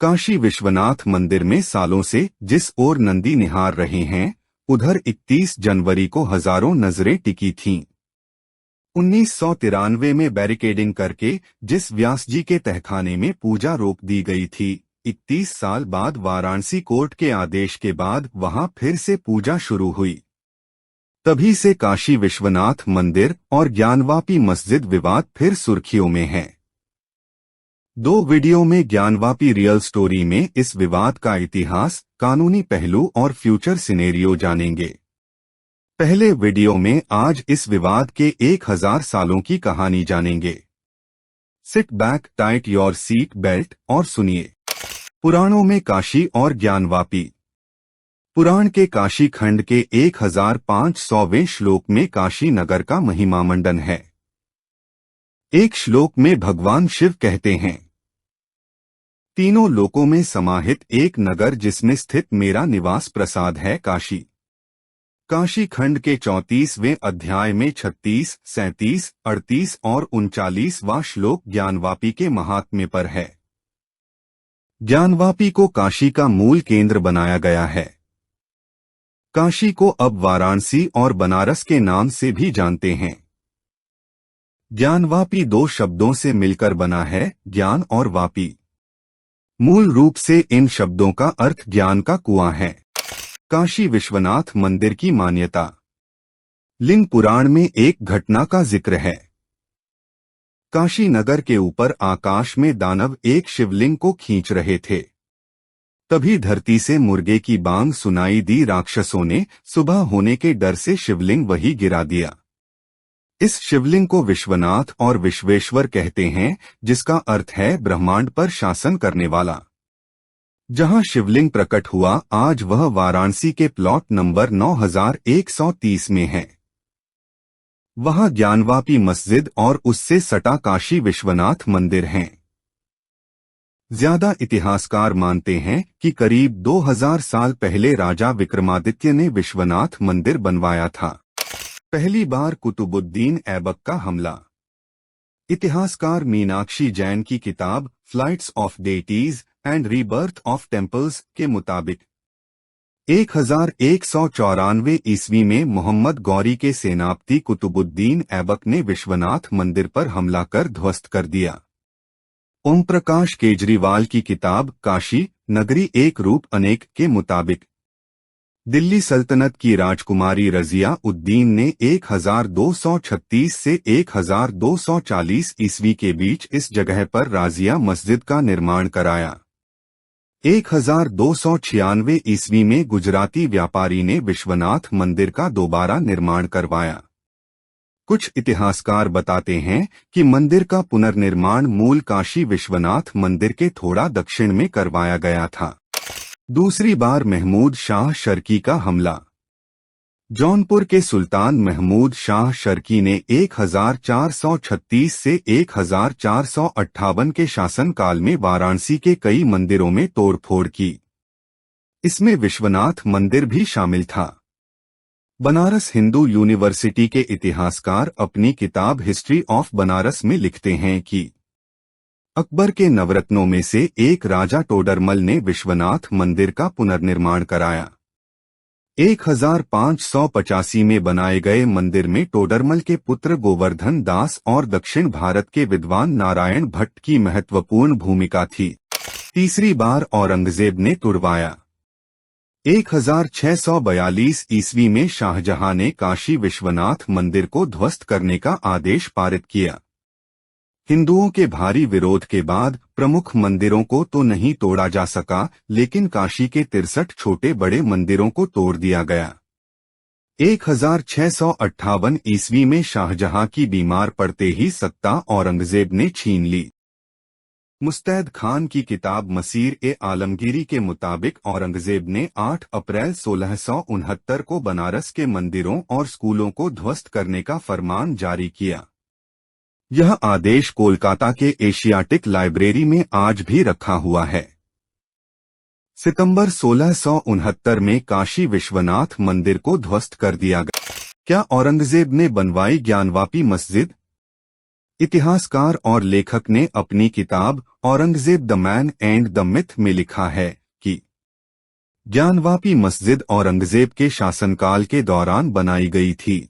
काशी विश्वनाथ मंदिर में सालों से जिस ओर नंदी निहार रहे हैं, उधर 31 जनवरी को हजारों नजरें टिकी थीं। 1993 में बैरिकेडिंग करके जिस व्यास जी के तहखाने में पूजा रोक दी गई थी, 31 साल बाद वाराणसी कोर्ट के आदेश के बाद वहां फिर से पूजा शुरू हुई। तभी से काशी विश्वनाथ मंदिर और ज्ञानवापी मस्जिद विवाद फिर सुर्खियों में है। दो वीडियो में ज्ञानवापी रियल स्टोरी में इस विवाद का इतिहास, कानूनी पहलू और फ्यूचर सिनेरियो जानेंगे। पहले वीडियो में आज इस विवाद के 1000 सालों की कहानी जानेंगे। Sit back, tight your seat belt और सुनिए। पुराणों में काशी और ज्ञानवापी। पुराण के काशी खंड के 1500वें श्लोक में काशी नगर का महिमामंडन है। एक श्लोक में भगवान शिव कहते हैं, तीनों लोकों में समाहित एक नगर जिसमें स्थित मेरा निवास प्रसाद है काशी। काशी खंड के 34वें अध्याय में 36, 37, 38 और 39वां श्लोक ज्ञानवापी के महात्म्य पर है। ज्ञानवापी को काशी का मूल केंद्र बनाया गया है। काशी को अब वाराणसी और बनारस के नाम से भी जानते हैं। ज्ञानवापी दो शब्दों से मिलकर बना है, ज्ञान और वापी। मूल रूप से इन शब्दों का अर्थ ज्ञान का कुआं है। काशी विश्वनाथ मंदिर की मान्यता। लिंग पुराण में एक घटना का जिक्र है। काशी नगर के ऊपर आकाश में दानव एक शिवलिंग को खींच रहे थे। तभी धरती से मुर्गे की बांग सुनाई दी। राक्षसों ने सुबह होने के डर से शिवलिंग वही गिरा दिया। इस शिवलिंग को विश्वनाथ और विश्वेश्वर कहते हैं, जिसका अर्थ है ब्रह्मांड पर शासन करने वाला। जहां शिवलिंग प्रकट हुआ, आज वह वाराणसी के प्लॉट नंबर 9130 में है। वहां ज्ञानवापी मस्जिद और उससे सटा काशी विश्वनाथ मंदिर हैं। ज्यादा इतिहासकार मानते हैं कि करीब 2000 साल पहले राजा विक्रमादित्य ने विश्वनाथ मंदिर बनवाया था। पहली बार कुतुबुद्दीन ऐबक का हमला। इतिहासकार मीनाक्षी जैन की किताब flights of deities and rebirth of temples के मुताबिक 1194 ईस्वी में मोहम्मद गौरी के सेनापति कुतुबुद्दीन ऐबक ने विश्वनाथ मंदिर पर हमला कर ध्वस्त कर दिया। ओम प्रकाश केजरीवाल की किताब काशी नगरी एक रूप अनेक के मुताबिक दिल्ली सल्तनत की राजकुमारी रजिया उद्दीन ने 1236 से 1240 ईस्वी के बीच इस जगह पर राजिया मस्जिद का निर्माण कराया। 1296 ईस्वी में गुजराती व्यापारी ने विश्वनाथ मंदिर का दोबारा निर्माण करवाया। कुछ इतिहासकार बताते हैं कि मंदिर का पुनर्निर्माण मूल काशी विश्वनाथ मंदिर के थोड़ा दक्षिण में करवाया गया था। दूसरी बार महमूद शाह शर्की का हमला। जौनपुर के सुल्तान महमूद शाह शर्की ने 1436 से 1458 के शासनकाल में वाराणसी के कई मंदिरों में तोड़फोड़ की। इसमें विश्वनाथ मंदिर भी शामिल था। बनारस हिंदू यूनिवर्सिटी के इतिहासकार अपनी किताब हिस्ट्री ऑफ बनारस में लिखते हैं कि अकबर के नवरत्नों में से एक राजा टोडरमल ने विश्वनाथ मंदिर का पुनर्निर्माण कराया। 1585 में बनाए गए मंदिर में टोडरमल के पुत्र गोवर्धन दास और दक्षिण भारत के विद्वान नारायण भट्ट की महत्वपूर्ण भूमिका थी। तीसरी बार औरंगजेब ने तुड़वाया। 1642 ईस्वी में शाहजहां ने काशी विश्वनाथ मंदिर को ध्वस्त करने का आदेश पारित किया। हिंदुओं के भारी विरोध के बाद प्रमुख मंदिरों को तो नहीं तोड़ा जा सका, लेकिन काशी के 63 छोटे बड़े मंदिरों को तोड़ दिया गया। 1658 ईस्वी में शाहजहां की बीमार पड़ते ही सत्ता औरंगजेब ने छीन ली। मुस्तैद खान की किताब मसीर-ए-आलमगीरी के मुताबिक औरंगजेब ने 8 अप्रैल 1669 को बनारस के मंदिरों और स्कूलों को ध्वस्त करने का फरमान जारी किया। यह आदेश कोलकाता के एशियाटिक लाइब्रेरी में आज भी रखा हुआ है। सितंबर 1669 में काशी विश्वनाथ मंदिर को ध्वस्त कर दिया गया। क्या औरंगजेब ने बनवाई ज्ञानवापी मस्जिद? इतिहासकार और लेखक ने अपनी किताब Aurangzeb the man and the myth में लिखा है कि ज्ञानवापी मस्जिद औरंगजेब के शासनकाल के दौरान बनाई गई थी।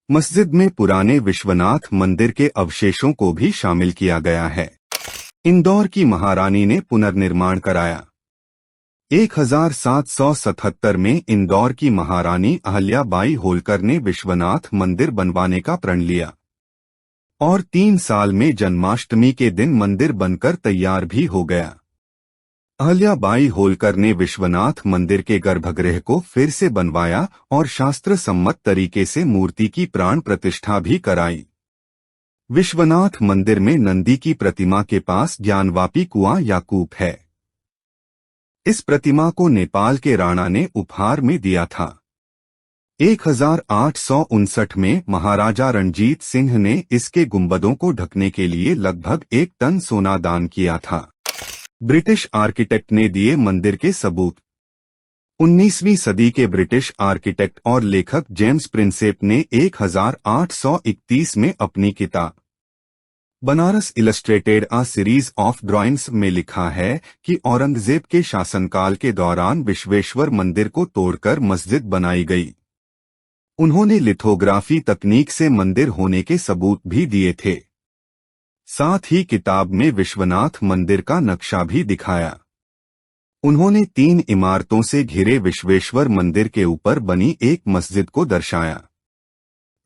मस्जिद में पुराने विश्वनाथ मंदिर के अवशेषों को भी शामिल किया गया है। इंदौर की महारानी ने पुनर्निर्माण कराया। 1777 में इंदौर की महारानी अहल्याबाई होलकर ने विश्वनाथ मंदिर बनवाने का प्रण लिया और 3 साल में जन्माष्टमी के दिन मंदिर बनकर तैयार भी हो गया। अहल्याबाई होलकर ने विश्वनाथ मंदिर के गर्भगृह को फिर से बनवाया और शास्त्र सम्मत तरीके से मूर्ति की प्राण प्रतिष्ठा भी कराई। विश्वनाथ मंदिर में नंदी की प्रतिमा के पास ज्ञानवापी कुआं या कूप है। इस प्रतिमा को नेपाल के राणा ने उपहार में दिया था। 1859 में महाराजा रणजीत सिंह ने इसके गुंबदों को ढकने के लिए लगभग 1 टन सोना दान किया था। ब्रिटिश आर्किटेक्ट ने दिए मंदिर के सबूत। 19वीं सदी के ब्रिटिश आर्किटेक्ट और लेखक जेम्स प्रिंसेप ने 1831 में अपनी किताब Banaras illustrated a series of drawings में लिखा है कि औरंगजेब के शासनकाल के दौरान विश्वेश्वर मंदिर को तोड़कर मस्जिद बनाई गई। उन्होंने लिथोग्राफी तकनीक से मंदिर होने के सबूत भी दिए थे। साथ ही किताब में विश्वनाथ मंदिर का नक्शा भी दिखाया। उन्होंने 3 इमारतों से घिरे विश्वेश्वर मंदिर के ऊपर बनी एक मस्जिद को दर्शाया।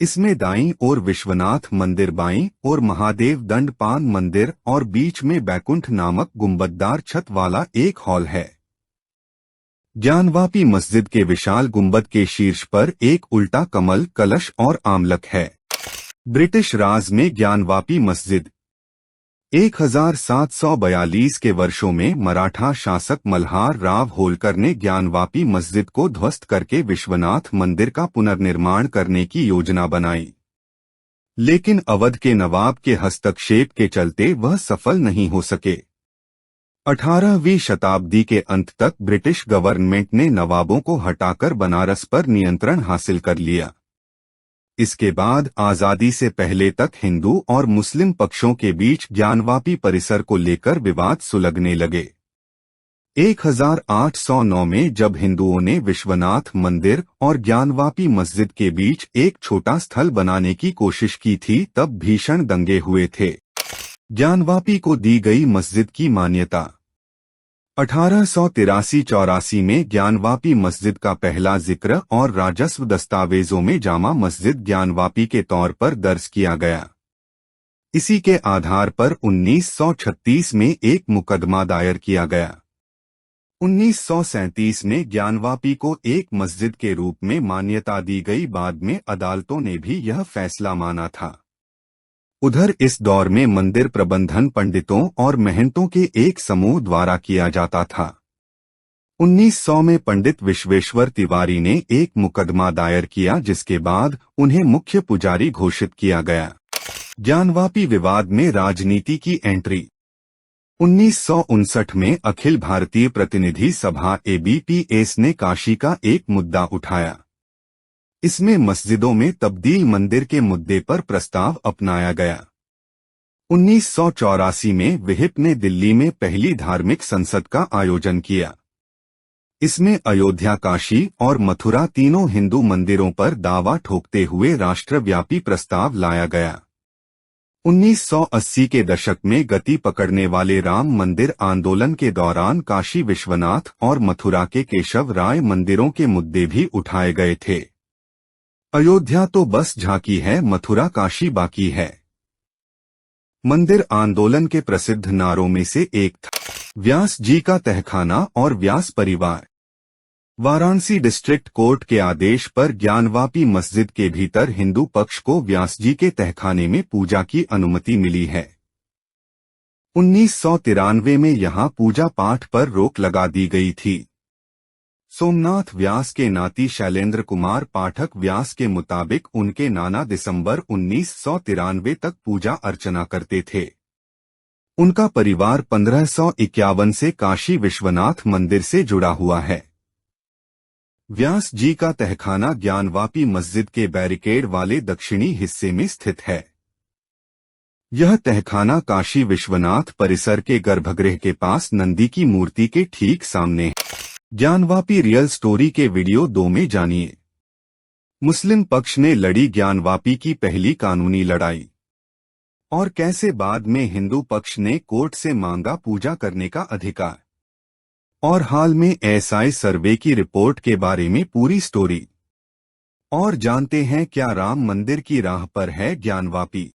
इसमें दाईं ओर विश्वनाथ मंदिर, बाईं ओर महादेव दंडपान मंदिर और बीच में बैकुंठ नामक गुंबददार छत वाला एक हॉल है। ज्ञानवापी मस्जिद के विशाल गुंबद के शीर्ष पर एक उल्टा कमल, कलश और आमलक है। ब्रिटिश राज में ज्ञानवापी मस्जिद 1742 के वर्षों में मराठा शासक मल्हार राव होलकर ने ज्ञानवापी मस्जिद को ध्वस्त करके विश्वनाथ मंदिर का पुनर्निर्माण करने की योजना बनाई, लेकिन अवध के नवाब के हस्तक्षेप के चलते वह सफल नहीं हो सके। 18वीं शताब्दी के अंत तक ब्रिटिश गवर्नमेंट ने नवाबों को हटाकर बनारस पर नियंत्रण हासिल कर लिया। इसके बाद आजादी से पहले तक हिंदू और मुस्लिम पक्षों के बीच ज्ञानवापी परिसर को लेकर विवाद सुलगने लगे। 1809 में जब हिंदुओं ने विश्वनाथ मंदिर और ज्ञानवापी मस्जिद के बीच एक छोटा स्थल बनाने की कोशिश की थी, तब भीषण दंगे हुए थे। ज्ञानवापी को दी गई मस्जिद की मान्यता 1883-84 में ज्ञानवापी मस्जिद का पहला जिक्र और राजस्व दस्तावेजों में जामा मस्जिद ज्ञानवापी के तौर पर दर्ज किया गया। इसी के आधार पर 1936 में एक मुकदमा दायर किया गया। 1937 में ज्ञानवापी को एक मस्जिद के रूप में मान्यता दी गई। बाद में अदालतों ने भी यह फैसला माना था। उधर इस दौर में मंदिर प्रबंधन पंडितों और महंतों के एक समूह द्वारा किया जाता था। 1900 में पंडित विश्वेश्वर तिवारी ने एक मुकदमा दायर किया, जिसके बाद उन्हें मुख्य पुजारी घोषित किया गया। ज्ञानवापी विवाद में राजनीति की एंट्री 1959 में अखिल भारतीय प्रतिनिधि सभा ABPS ने काशी का एक मुद्दा उठाया। इसमें मस्जिदों में तब्दील मंदिर के मुद्दे पर प्रस्ताव अपनाया गया। 1984 में विहिप ने दिल्ली में पहली धार्मिक संसद का आयोजन किया। इसमें अयोध्या, काशी और मथुरा तीनों हिंदू मंदिरों पर दावा ठोकते हुए राष्ट्रव्यापी प्रस्ताव लाया गया। 1980 के दशक में गति पकड़ने वाले राम मंदिर आंदोलन के दौरान काशी विश्वनाथ और मथुरा के केशव राय मंदिरों के मुद्दे भी उठाए गए थे। अयोध्या तो बस झांकी है, मथुरा काशी बाकी है। मंदिर आंदोलन के प्रसिद्ध नारों में से एक था व्यास जी का तहखाना और व्यास परिवार। वाराणसी डिस्ट्रिक्ट कोर्ट के आदेश पर ज्ञानवापी मस्जिद के भीतर हिंदू पक्ष को व्यास जी के तहखाने में पूजा की अनुमति मिली है। 1993 में यहां पूजा पाठ पर रोक लगा दी गई थी। सोमनाथ व्यास के नाती शैलेंद्र कुमार पाठक व्यास के मुताबिक उनके नाना दिसंबर 1993 तक पूजा अर्चना करते थे। उनका परिवार 1551 से काशी विश्वनाथ मंदिर से जुड़ा हुआ है। व्यास जी का तहखाना ज्ञानवापी मस्जिद के बैरिकेड वाले दक्षिणी हिस्से में स्थित है। यह तहखाना काशी विश्वनाथ परिसर के गर्भगृह के पास नंदी की मूर्ति के ठीक सामने है। ज्ञानवापी रियल स्टोरी के वीडियो 2 में जानिए। मुस्लिम पक्ष ने लड़ी ज्ञानवापी की पहली कानूनी लड़ाई, और कैसे बाद में हिंदू पक्ष ने कोर्ट से मांगा पूजा करने का अधिकार, और हाल में एसआई सर्वे की रिपोर्ट के बारे में पूरी स्टोरी। और जानते हैं क्या राम मंदिर की राह पर है ज्ञानवापी।